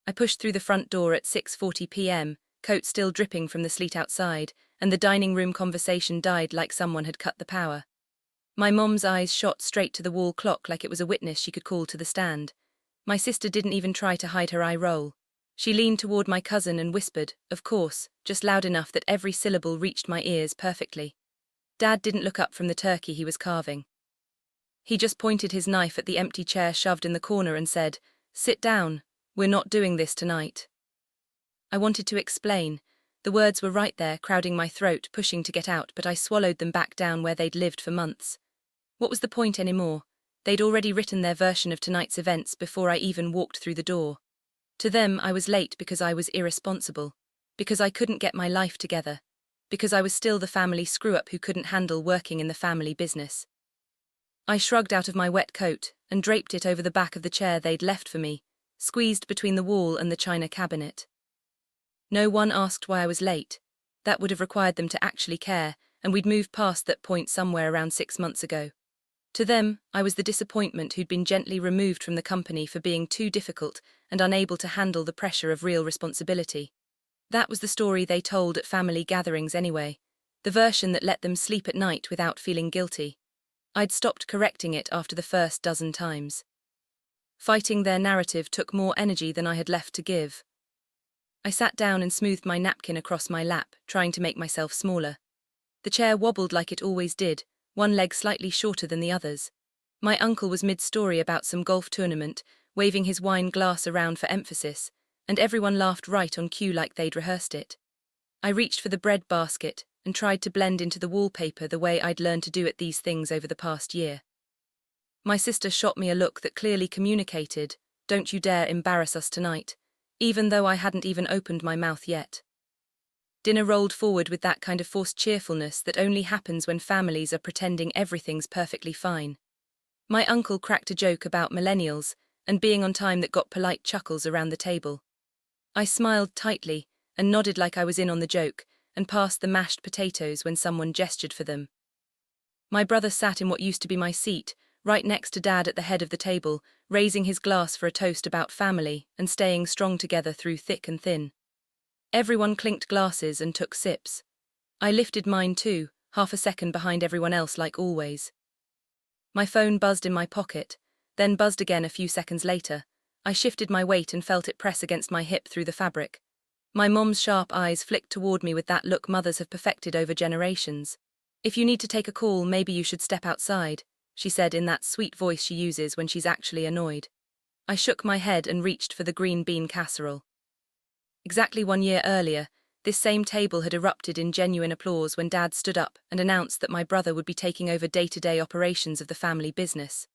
I pushed through the front door at 6:40 p.m., coat still dripping from the sleet outside, and the dining room conversation died like someone had cut the power. My mom's eyes shot straight to the wall clock like it was a witness she could call to the stand. My sister didn't even try to hide her eye roll. She leaned toward my cousin and whispered, of course, just loud enough that every syllable reached my ears perfectly. Dad didn't look up from the turkey he was carving. He just pointed his knife at the empty chair shoved in the corner and said, "Sit down, we're not doing this tonight." I wanted to explain. The words were right there, crowding my throat, pushing to get out, but I swallowed them back down where they'd lived for months. What was the point anymore? They'd already written their version of tonight's events before I even walked through the door. To them, I was late because I was irresponsible, because I couldn't get my life together, because I was still the family screw-up who couldn't handle working in the family business. I shrugged out of my wet coat and draped it over the back of the chair they'd left for me, squeezed between the wall and the china cabinet. No one asked why I was late. That would have required them to actually care, and we'd moved past that point somewhere around 6 months ago. To them, I was the disappointment who'd been gently removed from the company for being too difficult and unable to handle the pressure of real responsibility. That was the story they told at family gatherings anyway, the version that let them sleep at night without feeling guilty. I'd stopped correcting it after the first dozen times. Fighting their narrative took more energy than I had left to give. I sat down and smoothed my napkin across my lap, trying to make myself smaller. The chair wobbled like it always did, one leg slightly shorter than the others. My uncle was mid-story about some golf tournament, waving his wine glass around for emphasis, and everyone laughed right on cue like they'd rehearsed it. I reached for the bread basket and tried to blend into the wallpaper the way I'd learned to do at these things over the past year. My sister shot me a look that clearly communicated, "Don't you dare embarrass us tonight," even though I hadn't even opened my mouth yet. Dinner rolled forward with that kind of forced cheerfulness that only happens when families are pretending everything's perfectly fine. My uncle cracked a joke about millennials and being on time that got polite chuckles around the table. I smiled tightly and nodded like I was in on the joke and passed the mashed potatoes when someone gestured for them. My brother sat in what used to be my seat, right next to Dad at the head of the table, raising his glass for a toast about family and staying strong together through thick and thin. Everyone clinked glasses and took sips. I lifted mine too, half a second behind everyone else like always. My phone buzzed in my pocket, then buzzed again a few seconds later. I shifted my weight and felt it press against my hip through the fabric. My mom's sharp eyes flicked toward me with that look mothers have perfected over generations. "If you need to take a call, maybe you should step outside," she said in that sweet voice she uses when she's actually annoyed. I shook my head and reached for the green bean casserole. Exactly 1 year earlier, this same table had erupted in genuine applause when Dad stood up and announced that my brother would be taking over day-to-day operations of the family business.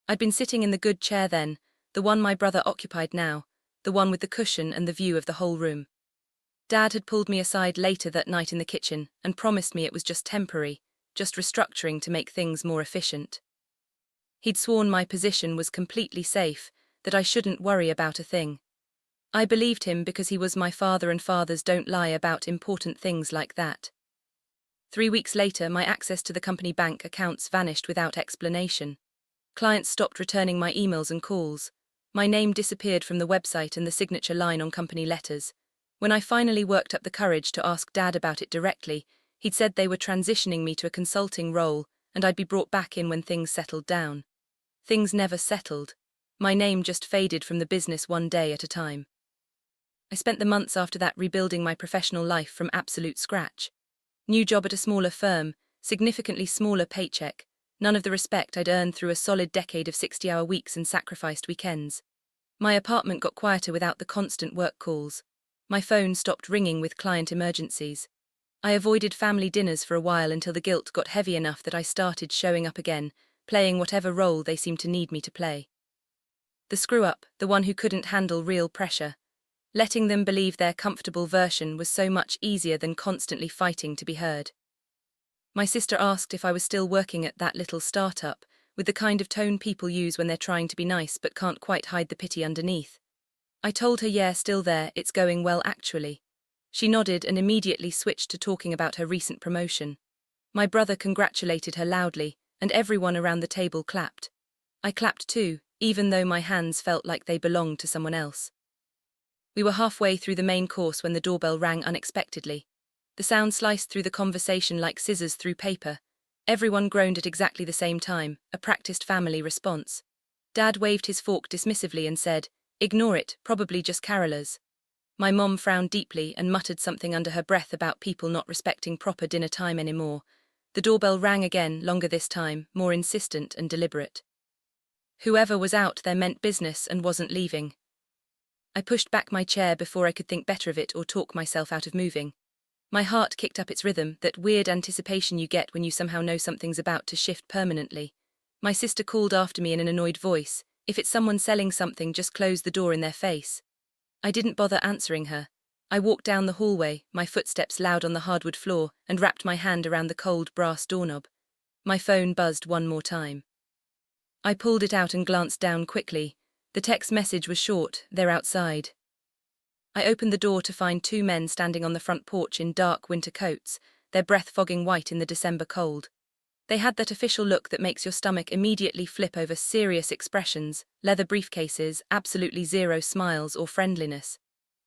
I'd been sitting in the good chair then, the one my brother occupied now, the one with the cushion and the view of the whole room. Dad had pulled me aside later that night in the kitchen and promised me it was just temporary, just restructuring to make things more efficient. He'd sworn my position was completely safe, that I shouldn't worry about a thing. I believed him because he was my father and fathers don't lie about important things like that. 3 weeks later, my access to the company bank accounts vanished without explanation. Clients stopped returning my emails and calls. My name disappeared from the website and the signature line on company letters. When I finally worked up the courage to ask Dad about it directly, he'd said they were transitioning me to a consulting role and I'd be brought back in when things settled down. Things never settled. My name just faded from the business one day at a time. I spent the months after that rebuilding my professional life from absolute scratch. New job at a smaller firm, significantly smaller paycheck, none of the respect I'd earned through a solid decade of 60-hour weeks and sacrificed weekends. My apartment got quieter without the constant work calls. My phone stopped ringing with client emergencies. I avoided family dinners for a while until the guilt got heavy enough that I started showing up again, playing whatever role they seemed to need me to play. The screw-up, the one who couldn't handle real pressure. Letting them believe their comfortable version was so much easier than constantly fighting to be heard. My sister asked if I was still working at that little startup, with the kind of tone people use when they're trying to be nice but can't quite hide the pity underneath. I told her, yeah, still there, it's going well actually. She nodded and immediately switched to talking about her recent promotion. My brother congratulated her loudly, and everyone around the table clapped. I clapped too, even though my hands felt like they belonged to someone else. We were halfway through the main course when the doorbell rang unexpectedly. The sound sliced through the conversation like scissors through paper. Everyone groaned at exactly the same time, a practiced family response. Dad waved his fork dismissively and said, "Ignore it, probably just carolers." My mom frowned deeply and muttered something under her breath about people not respecting proper dinner time anymore. The doorbell rang again, longer this time, more insistent and deliberate. Whoever was out there meant business and wasn't leaving. I pushed back my chair before I could think better of it or talk myself out of moving. My heart kicked up its rhythm, that weird anticipation you get when you somehow know something's about to shift permanently. My sister called after me in an annoyed voice, "If it's someone selling something, just close the door in their face." I didn't bother answering her. I walked down the hallway, my footsteps loud on the hardwood floor, and wrapped my hand around the cold brass doorknob. My phone buzzed one more time. I pulled it out and glanced down quickly. The text message was short, "They're outside." I opened the door to find two men standing on the front porch in dark winter coats, their breath fogging white in the December cold. They had that official look that makes your stomach immediately flip over, serious expressions, leather briefcases, absolutely zero smiles or friendliness.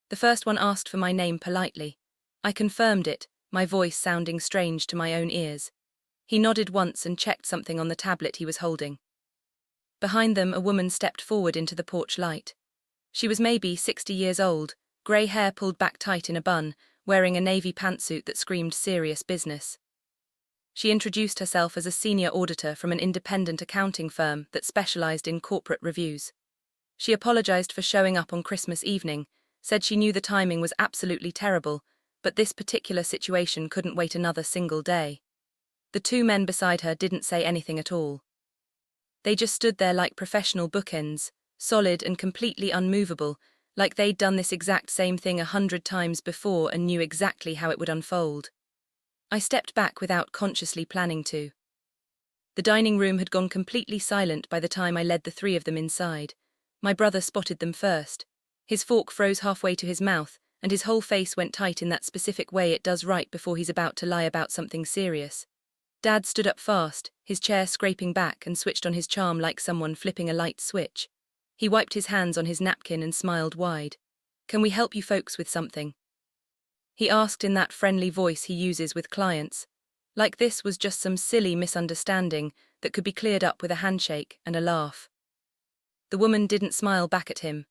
The first one asked for my name politely. I confirmed it, my voice sounding strange to my own ears. He nodded once and checked something on the tablet he was holding. Behind them, a woman stepped forward into the porch light. She was maybe 60 years old, grey hair pulled back tight in a bun, wearing a navy pantsuit that screamed serious business. She introduced herself as a senior auditor from an independent accounting firm that specialized in corporate reviews. She apologized for showing up on Christmas evening, said she knew the timing was absolutely terrible, but this particular situation couldn't wait another single day. The two men beside her didn't say anything at all. They just stood there like professional bookends, solid and completely unmovable, like they'd done this exact same thing 100 times before and knew exactly how it would unfold. I stepped back without consciously planning to. The dining room had gone completely silent by the time I led the three of them inside. My brother spotted them first. His fork froze halfway to his mouth, and his whole face went tight in that specific way it does right before he's about to lie about something serious. Dad stood up fast, his chair scraping back, and switched on his charm like someone flipping a light switch. He wiped his hands on his napkin and smiled wide. "Can we help you folks with something?" He asked in that friendly voice he uses with clients. Like this was just some silly misunderstanding that could be cleared up with a handshake and a laugh. The woman didn't smile back at him.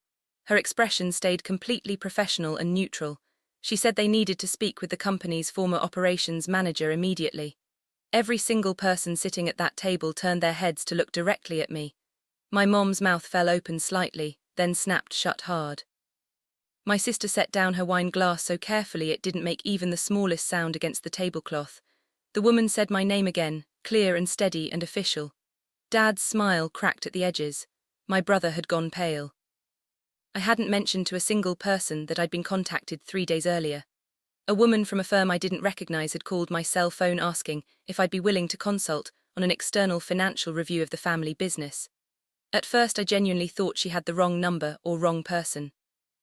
Her expression stayed completely professional and neutral. She said they needed to speak with the company's former operations manager immediately. Every single person sitting at that table turned their heads to look directly at me. My mom's mouth fell open slightly, then snapped shut hard. My sister set down her wine glass so carefully it didn't make even the smallest sound against the tablecloth. The woman said my name again, clear and steady and official. Dad's smile cracked at the edges. My brother had gone pale. I hadn't mentioned to a single person that I'd been contacted 3 days earlier. A woman from a firm I didn't recognize had called my cell phone asking if I'd be willing to consult on an external financial review of the family business. At first I genuinely thought she had the wrong number or wrong person.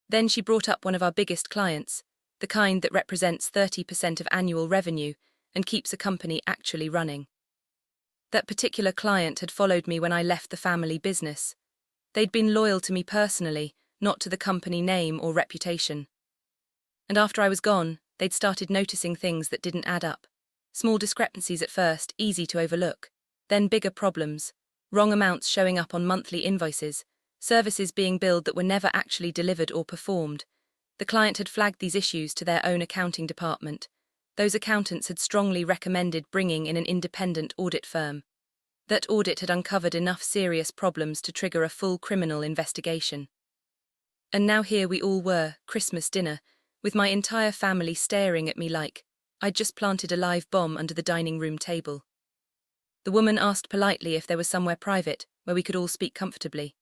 Then she brought up one of our biggest clients, the kind that represents 30% of annual revenue and keeps a company actually running. That particular client had followed me when I left the family business. They'd been loyal to me personally, not to the company name or reputation. And after I was gone, they'd started noticing things that didn't add up. Small discrepancies at first, easy to overlook. Then bigger problems. Wrong amounts showing up on monthly invoices. Services being billed that were never actually delivered or performed. The client had flagged these issues to their own accounting department. Those accountants had strongly recommended bringing in an independent audit firm. That audit had uncovered enough serious problems to trigger a full criminal investigation. And now here we all were, Christmas dinner, with my entire family staring at me like I'd just planted a live bomb under the dining room table. The woman asked politely if there was somewhere private where we could all speak comfortably.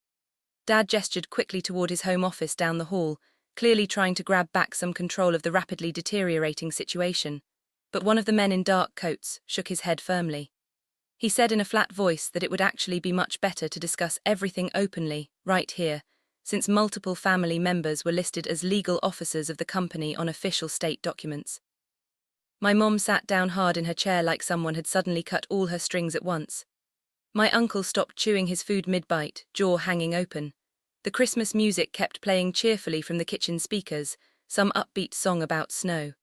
Dad gestured quickly toward his home office down the hall, clearly trying to grab back some control of the rapidly deteriorating situation. But one of the men in dark coats shook his head firmly. He said in a flat voice that it would actually be much better to discuss everything openly, right here, since multiple family members were listed as legal officers of the company on official state documents. My mom sat down hard in her chair like someone had suddenly cut all her strings at once. My uncle stopped chewing his food mid-bite, jaw hanging open. The Christmas music kept playing cheerfully from the kitchen speakers, some upbeat song about snow.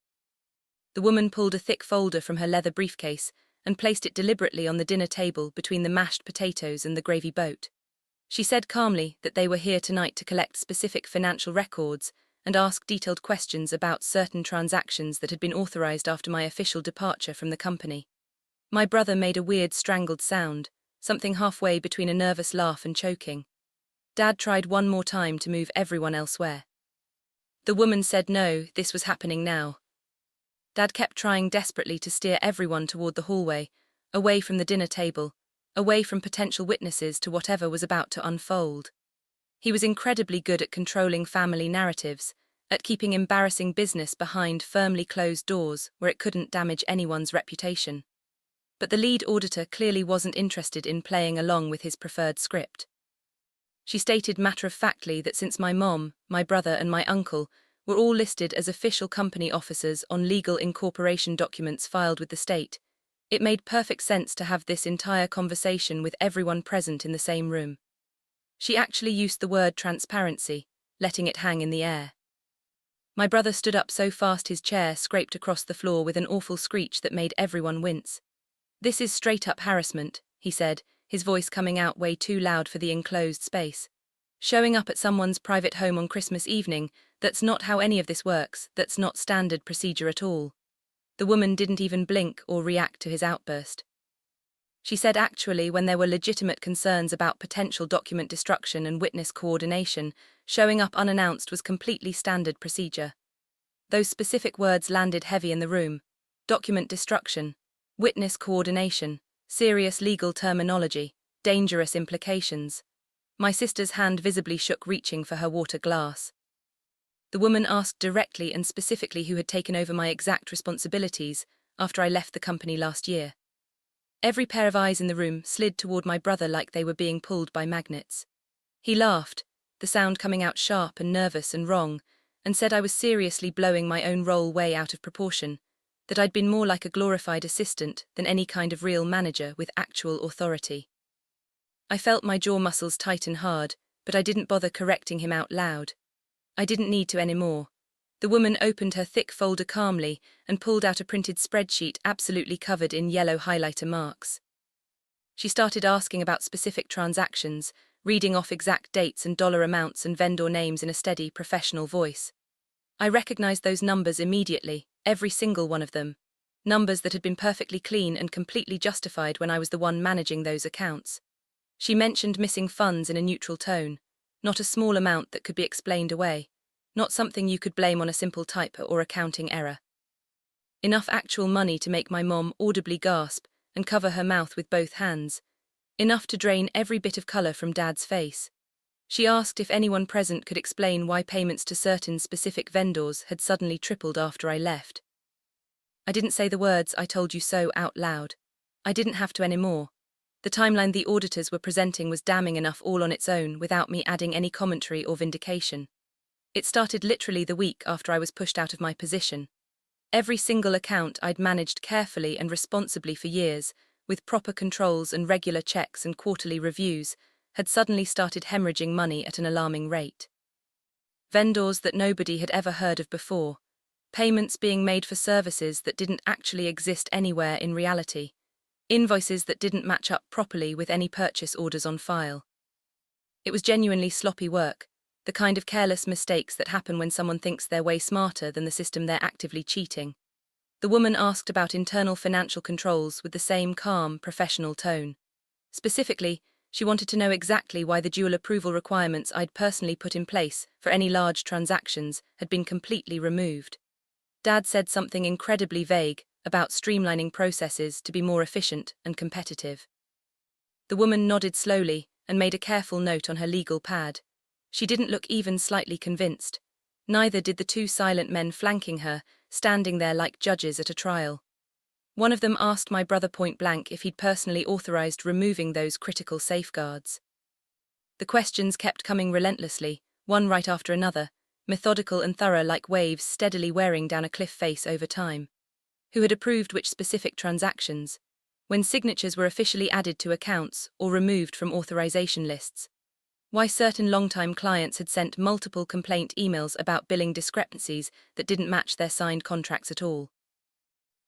The woman pulled a thick folder from her leather briefcase and placed it deliberately on the dinner table between the mashed potatoes and the gravy boat. She said calmly that they were here tonight to collect specific financial records and ask detailed questions about certain transactions that had been authorized after my official departure from the company. My brother made a weird strangled sound, something halfway between a nervous laugh and choking. Dad tried one more time to move everyone elsewhere. The woman said no, this was happening now. Dad kept trying desperately to steer everyone toward the hallway, away from the dinner table, away from potential witnesses to whatever was about to unfold. He was incredibly good at controlling family narratives, at keeping embarrassing business behind firmly closed doors where it couldn't damage anyone's reputation. But the lead auditor clearly wasn't interested in playing along with his preferred script. She stated matter-of-factly that since my mom, my brother and my uncle were all listed as official company officers on legal incorporation documents filed with the state, it made perfect sense to have this entire conversation with everyone present in the same room. She actually used the word transparency, letting it hang in the air. My brother stood up so fast his chair scraped across the floor with an awful screech that made everyone wince. "This is straight-up harassment," he said, his voice coming out way too loud for the enclosed space. "Showing up at someone's private home on Christmas evening, that's not how any of this works, that's not standard procedure at all." The woman didn't even blink or react to his outburst. She said actually when there were legitimate concerns about potential document destruction and witness coordination, showing up unannounced was completely standard procedure. Those specific words landed heavy in the room. Document destruction, witness coordination, serious legal terminology, dangerous implications. My sister's hand visibly shook reaching for her water glass. The woman asked directly and specifically who had taken over my exact responsibilities after I left the company last year. Every pair of eyes in the room slid toward my brother like they were being pulled by magnets. He laughed, the sound coming out sharp and nervous and wrong, and said I was seriously blowing my own role way out of proportion, that I'd been more like a glorified assistant than any kind of real manager with actual authority. I felt my jaw muscles tighten hard, but I didn't bother correcting him out loud. I didn't need to anymore. The woman opened her thick folder calmly and pulled out a printed spreadsheet absolutely covered in yellow highlighter marks. She started asking about specific transactions, reading off exact dates and dollar amounts and vendor names in a steady, professional voice. I recognized those numbers immediately, every single one of them. Numbers that had been perfectly clean and completely justified when I was the one managing those accounts. She mentioned missing funds in a neutral tone, not a small amount that could be explained away. Not something you could blame on a simple typo or accounting error. Enough actual money to make my mom audibly gasp and cover her mouth with both hands. Enough to drain every bit of color from Dad's face. She asked if anyone present could explain why payments to certain specific vendors had suddenly tripled after I left. I didn't say the words "I told you so" out loud. I didn't have to anymore. The timeline the auditors were presenting was damning enough all on its own without me adding any commentary or vindication. It started literally the week after I was pushed out of my position. Every single account I'd managed carefully and responsibly for years, with proper controls and regular checks and quarterly reviews, had suddenly started hemorrhaging money at an alarming rate. Vendors that nobody had ever heard of before. Payments being made for services that didn't actually exist anywhere in reality. Invoices that didn't match up properly with any purchase orders on file. It was genuinely sloppy work. The kind of careless mistakes that happen when someone thinks they're way smarter than the system they're actively cheating. The woman asked about internal financial controls with the same calm, professional tone. Specifically, she wanted to know exactly why the dual approval requirements I'd personally put in place for any large transactions had been completely removed. Dad said something incredibly vague about streamlining processes to be more efficient and competitive. The woman nodded slowly and made a careful note on her legal pad. She didn't look even slightly convinced. Neither did the two silent men flanking her, standing there like judges at a trial. One of them asked my brother point blank if he'd personally authorized removing those critical safeguards. The questions kept coming relentlessly, one right after another, methodical and thorough like waves steadily wearing down a cliff face over time. Who had approved which specific transactions? When signatures were officially added to accounts or removed from authorization lists? Why certain long-time clients had sent multiple complaint emails about billing discrepancies that didn't match their signed contracts at all.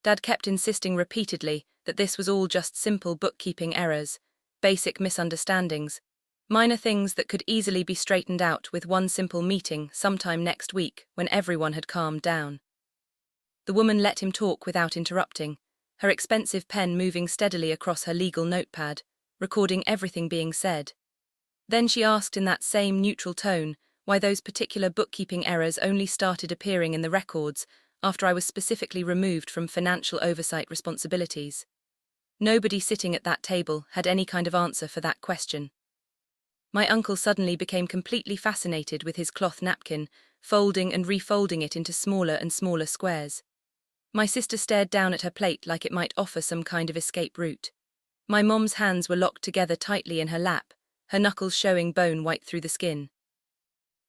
Dad kept insisting repeatedly that this was all just simple bookkeeping errors, basic misunderstandings, minor things that could easily be straightened out with one simple meeting sometime next week when everyone had calmed down. The woman let him talk without interrupting, her expensive pen moving steadily across her legal notepad, recording everything being said. Then she asked in that same neutral tone why those particular bookkeeping errors only started appearing in the records after I was specifically removed from financial oversight responsibilities. Nobody sitting at that table had any kind of answer for that question. My uncle suddenly became completely fascinated with his cloth napkin, folding and refolding it into smaller and smaller squares. My sister stared down at her plate like it might offer some kind of escape route. My mom's hands were locked together tightly in her lap, her knuckles showing bone white through the skin.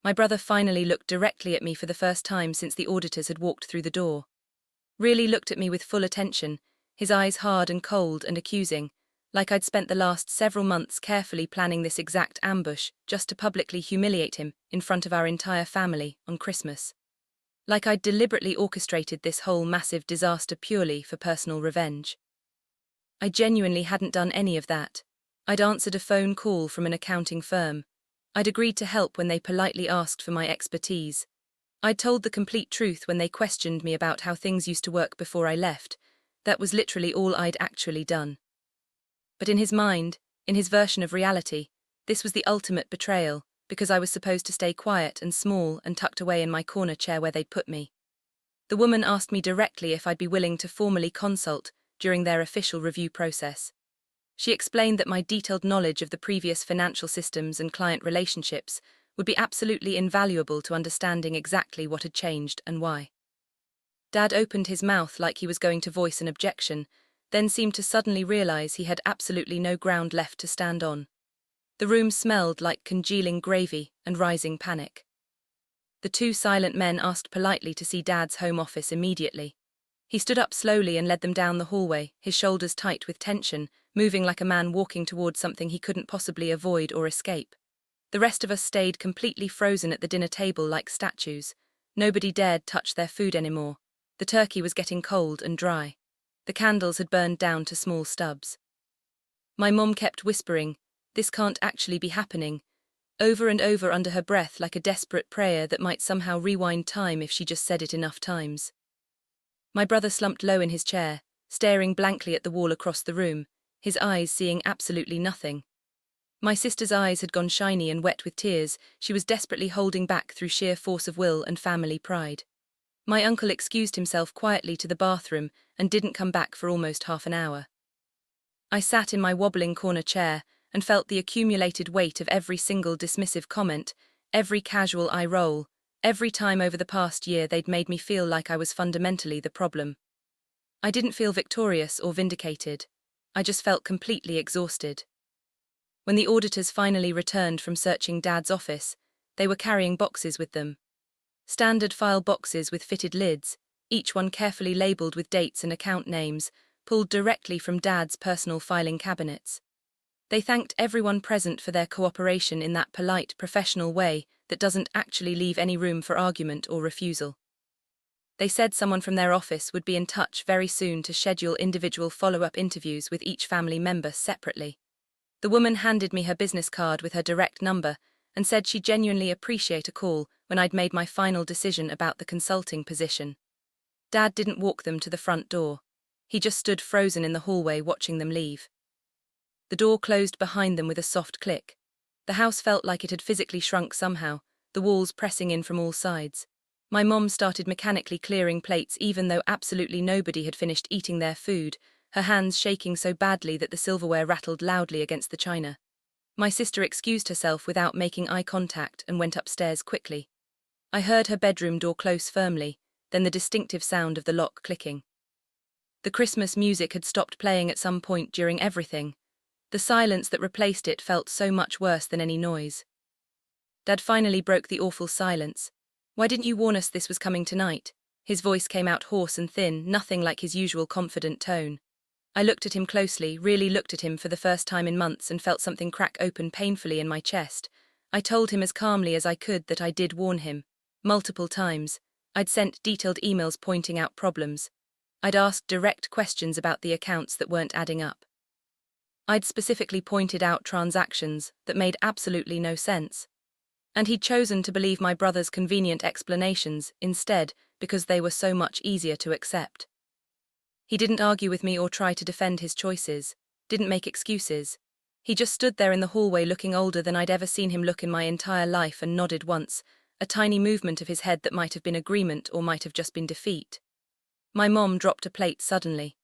My brother finally looked directly at me for the first time since the auditors had walked through the door. Really looked at me with full attention, his eyes hard and cold and accusing, like I'd spent the last several months carefully planning this exact ambush just to publicly humiliate him in front of our entire family on Christmas. Like I'd deliberately orchestrated this whole massive disaster purely for personal revenge. I genuinely hadn't done any of that. I'd answered a phone call from an accounting firm. I'd agreed to help when they politely asked for my expertise. I'd told the complete truth when they questioned me about how things used to work before I left. That was literally all I'd actually done. But in his mind, in his version of reality, this was the ultimate betrayal, because I was supposed to stay quiet and small and tucked away in my corner chair where they'd put me. The woman asked me directly if I'd be willing to formally consult during their official review process. She explained that my detailed knowledge of the previous financial systems and client relationships would be absolutely invaluable to understanding exactly what had changed and why. Dad opened his mouth like he was going to voice an objection, then seemed to suddenly realize he had absolutely no ground left to stand on. The room smelled like congealing gravy and rising panic. The two silent men asked politely to see Dad's home office immediately. He stood up slowly and led them down the hallway, his shoulders tight with tension, moving like a man walking towards something he couldn't possibly avoid or escape. The rest of us stayed completely frozen at the dinner table like statues. Nobody dared touch their food anymore. The turkey was getting cold and dry. The candles had burned down to small stubs. My mom kept whispering, "This can't actually be happening," over and over under her breath like a desperate prayer that might somehow rewind time if she just said it enough times. My brother slumped low in his chair, staring blankly at the wall across the room, his eyes seeing absolutely nothing. My sister's eyes had gone shiny and wet with tears. She was desperately holding back through sheer force of will and family pride. My uncle excused himself quietly to the bathroom and didn't come back for almost half an hour. I sat in my wobbling corner chair and felt the accumulated weight of every single dismissive comment, every casual eye roll, every time over the past year they'd made me feel like I was fundamentally the problem. I didn't feel victorious or vindicated. I just felt completely exhausted. When the auditors finally returned from searching Dad's office, they were carrying boxes with them. Standard file boxes with fitted lids, each one carefully labeled with dates and account names, pulled directly from Dad's personal filing cabinets. They thanked everyone present for their cooperation in that polite, professional way that doesn't actually leave any room for argument or refusal. They said someone from their office would be in touch very soon to schedule individual follow-up interviews with each family member separately. The woman handed me her business card with her direct number and said she'd genuinely appreciate a call when I'd made my final decision about the consulting position. Dad didn't walk them to the front door. He just stood frozen in the hallway watching them leave. The door closed behind them with a soft click. The house felt like it had physically shrunk somehow, the walls pressing in from all sides. My mom started mechanically clearing plates even though absolutely nobody had finished eating their food, her hands shaking so badly that the silverware rattled loudly against the china. My sister excused herself without making eye contact and went upstairs quickly. I heard her bedroom door close firmly, then the distinctive sound of the lock clicking. The Christmas music had stopped playing at some point during everything. The silence that replaced it felt so much worse than any noise. Dad finally broke the awful silence. "Why didn't you warn us this was coming tonight?" His voice came out hoarse and thin, nothing like his usual confident tone. I looked at him closely, really looked at him for the first time in months and felt something crack open painfully in my chest. I told him as calmly as I could that I did warn him. Multiple times. I'd sent detailed emails pointing out problems. I'd asked direct questions about the accounts that weren't adding up. I'd specifically pointed out transactions that made absolutely no sense. And he'd chosen to believe my brother's convenient explanations instead because they were so much easier to accept. He didn't argue with me or try to defend his choices, didn't make excuses. He just stood there in the hallway looking older than I'd ever seen him look in my entire life and nodded once, a tiny movement of his head that might have been agreement or might have just been defeat. My mom dropped a plate suddenly.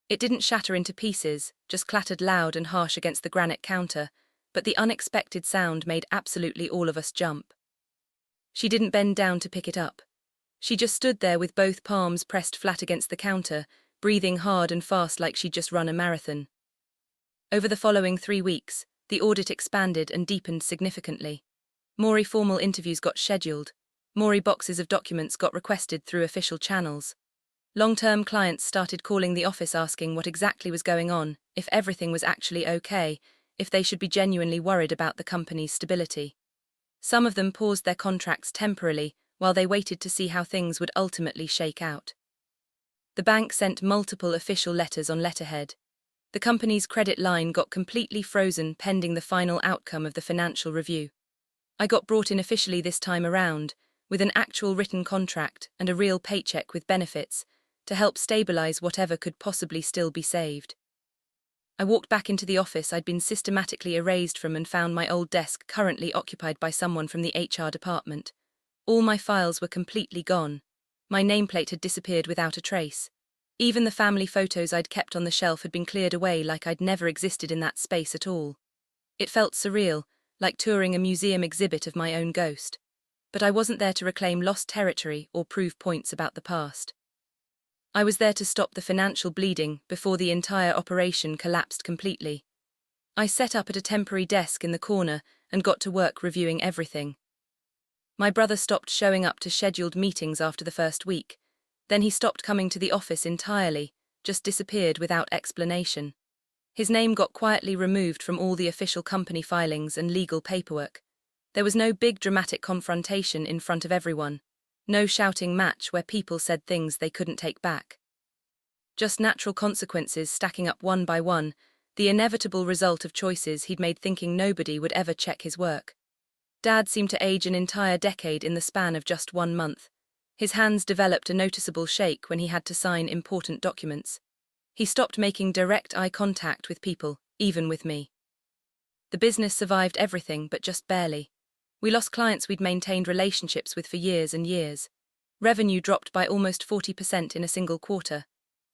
It didn't shatter into pieces, just clattered loud and harsh against the granite counter, but the unexpected sound made absolutely all of us jump. She didn't bend down to pick it up. She just stood there with both palms pressed flat against the counter, breathing hard and fast like she'd just run a marathon. Over the following 3 weeks, the audit expanded and deepened significantly. More formal interviews got scheduled. More boxes of documents got requested through official channels. Long-term clients started calling the office asking what exactly was going on, if everything was actually okay, if they should be genuinely worried about the company's stability. Some of them paused their contracts temporarily while they waited to see how things would ultimately shake out. The bank sent multiple official letters on letterhead. The company's credit line got completely frozen pending the final outcome of the financial review. I got brought in officially this time around, with an actual written contract and a real paycheck with benefits, to help stabilize whatever could possibly still be saved. I walked back into the office I'd been systematically erased from and found my old desk currently occupied by someone from the HR department. All my files were completely gone. My nameplate had disappeared without a trace. Even the family photos I'd kept on the shelf had been cleared away like I'd never existed in that space at all. It felt surreal, like touring a museum exhibit of my own ghost. But I wasn't there to reclaim lost territory or prove points about the past. I was there to stop the financial bleeding before the entire operation collapsed completely. I set up at a temporary desk in the corner and got to work reviewing everything. My brother stopped showing up to scheduled meetings after the first week. Then he stopped coming to the office entirely, just disappeared without explanation. His name got quietly removed from all the official company filings and legal paperwork. There was no big dramatic confrontation in front of everyone. No shouting match where people said things they couldn't take back. Just natural consequences stacking up one by one, the inevitable result of choices he'd made thinking nobody would ever check his work. Dad seemed to age an entire decade in the span of just 1 month. His hands developed a noticeable shake when he had to sign important documents. He stopped making direct eye contact with people, even with me. The business survived everything, but just barely. We lost clients we'd maintained relationships with for years and years. Revenue dropped by almost 40% in a single quarter.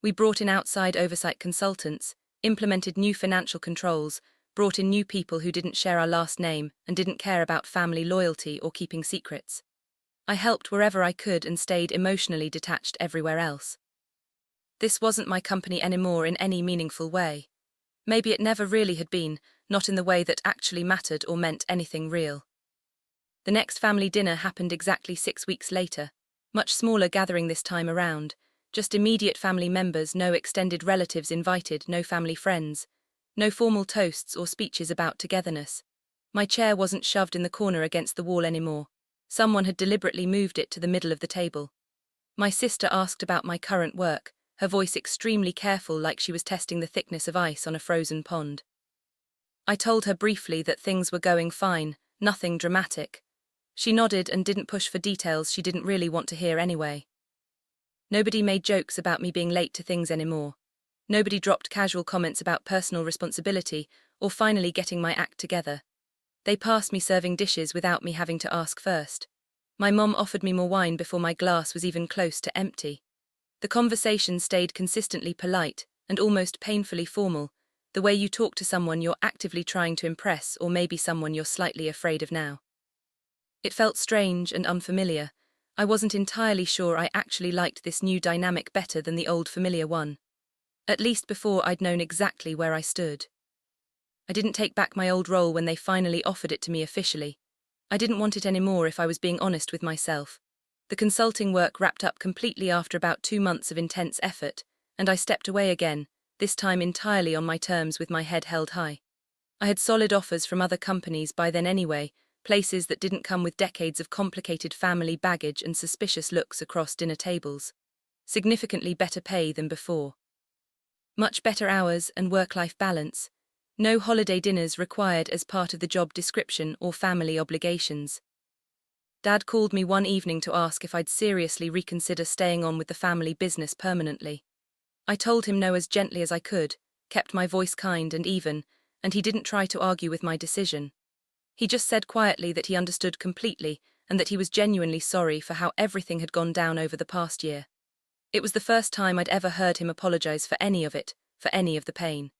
We brought in outside oversight consultants, implemented new financial controls, brought in new people who didn't share our last name and didn't care about family loyalty or keeping secrets. I helped wherever I could and stayed emotionally detached everywhere else. This wasn't my company anymore in any meaningful way. Maybe it never really had been, not in the way that actually mattered or meant anything real. The next family dinner happened exactly 6 weeks later, much smaller gathering this time around, just immediate family members, no extended relatives invited, no family friends, no formal toasts or speeches about togetherness. My chair wasn't shoved in the corner against the wall anymore. Someone had deliberately moved it to the middle of the table. My sister asked about my current work, her voice extremely careful like she was testing the thickness of ice on a frozen pond. I told her briefly that things were going fine, nothing dramatic. She nodded and didn't push for details she didn't really want to hear anyway. Nobody made jokes about me being late to things anymore. Nobody dropped casual comments about personal responsibility or finally getting my act together. They passed me serving dishes without me having to ask first. My mom offered me more wine before my glass was even close to empty. The conversation stayed consistently polite and almost painfully formal, the way you talk to someone you're actively trying to impress or maybe someone you're slightly afraid of now. It felt strange and unfamiliar. I wasn't entirely sure I actually liked this new dynamic better than the old familiar one. At least before I'd known exactly where I stood. I didn't take back my old role when they finally offered it to me officially. I didn't want it anymore if I was being honest with myself. The consulting work wrapped up completely after about 2 months of intense effort, and I stepped away again, this time entirely on my terms with my head held high. I had solid offers from other companies by then anyway, places that didn't come with decades of complicated family baggage and suspicious looks across dinner tables. Significantly better pay than before. Much better hours and work-life balance. No holiday dinners required as part of the job description or family obligations. Dad called me one evening to ask if I'd seriously reconsider staying on with the family business permanently. I told him no as gently as I could, kept my voice kind and even, and he didn't try to argue with my decision. He just said quietly that he understood completely and that he was genuinely sorry for how everything had gone down over the past year. It was the first time I'd ever heard him apologize for any of it, for any of the pain.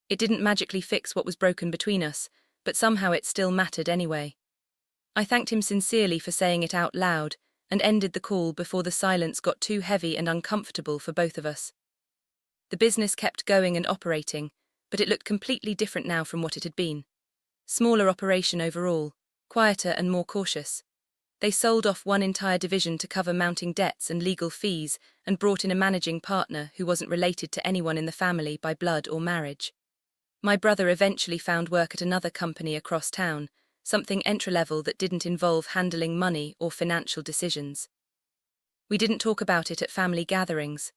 It didn't magically fix what was broken between us, but somehow it still mattered anyway. I thanked him sincerely for saying it out loud and ended the call before the silence got too heavy and uncomfortable for both of us. The business kept going and operating, but it looked completely different now from what it had been. Smaller operation overall, quieter and more cautious. They sold off one entire division to cover mounting debts and legal fees and brought in a managing partner who wasn't related to anyone in the family by blood or marriage. My brother eventually found work at another company across town, something entry-level that didn't involve handling money or financial decisions. We didn't talk about it at family gatherings.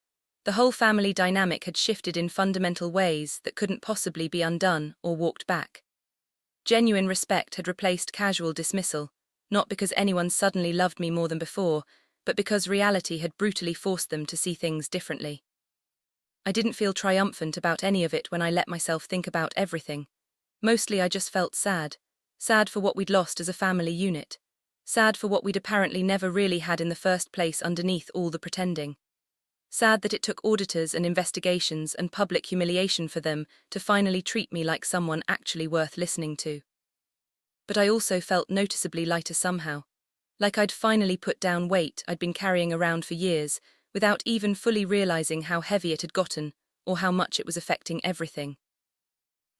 The whole family dynamic had shifted in fundamental ways that couldn't possibly be undone or walked back. Genuine respect had replaced casual dismissal, not because anyone suddenly loved me more than before, but because reality had brutally forced them to see things differently. I didn't feel triumphant about any of it when I let myself think about everything. Mostly I just felt sad. Sad for what we'd lost as a family unit. Sad for what we'd apparently never really had in the first place underneath all the pretending. Sad that it took auditors and investigations and public humiliation for them to finally treat me like someone actually worth listening to. But I also felt noticeably lighter somehow. Like I'd finally put down weight I'd been carrying around for years, without even fully realizing how heavy it had gotten, or how much it was affecting everything.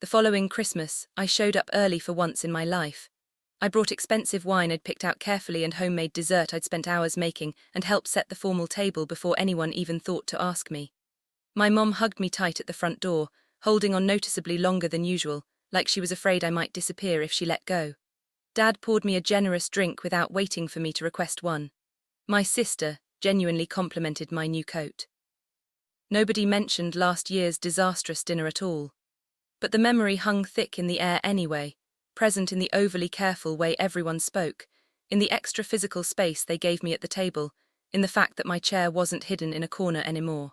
The following Christmas, I showed up early for once in my life. I brought expensive wine I'd picked out carefully and homemade dessert I'd spent hours making and helped set the formal table before anyone even thought to ask me. My mom hugged me tight at the front door, holding on noticeably longer than usual, like she was afraid I might disappear if she let go. Dad poured me a generous drink without waiting for me to request one. My sister genuinely complimented my new coat. Nobody mentioned last year's disastrous dinner at all. But the memory hung thick in the air anyway, present in the overly careful way everyone spoke, in the extra physical space they gave me at the table, in the fact that my chair wasn't hidden in a corner anymore.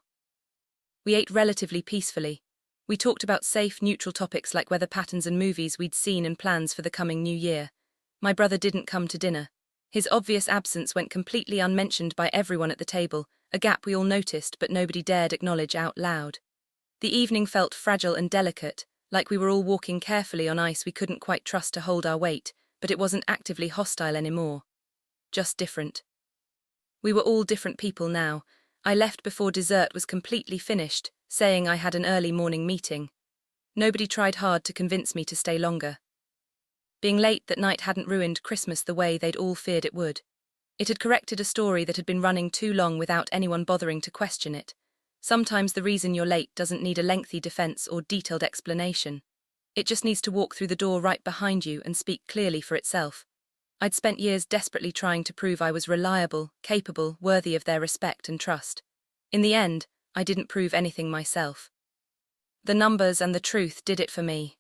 We ate relatively peacefully. We talked about safe, neutral topics like weather patterns and movies we'd seen and plans for the coming new year. My brother didn't come to dinner. His obvious absence went completely unmentioned by everyone at the table, a gap we all noticed but nobody dared acknowledge out loud. The evening felt fragile and delicate, like we were all walking carefully on ice we couldn't quite trust to hold our weight, but it wasn't actively hostile anymore. Just different. We were all different people now. I left before dessert was completely finished, saying I had an early morning meeting. Nobody tried hard to convince me to stay longer. Being late that night hadn't ruined Christmas the way they'd all feared it would. It had corrected a story that had been running too long without anyone bothering to question it. Sometimes the reason you're late doesn't need a lengthy defense or detailed explanation. It just needs to walk through the door right behind you and speak clearly for itself. I'd spent years desperately trying to prove I was reliable, capable, worthy of their respect and trust. In the end, I didn't prove anything myself. The numbers and the truth did it for me.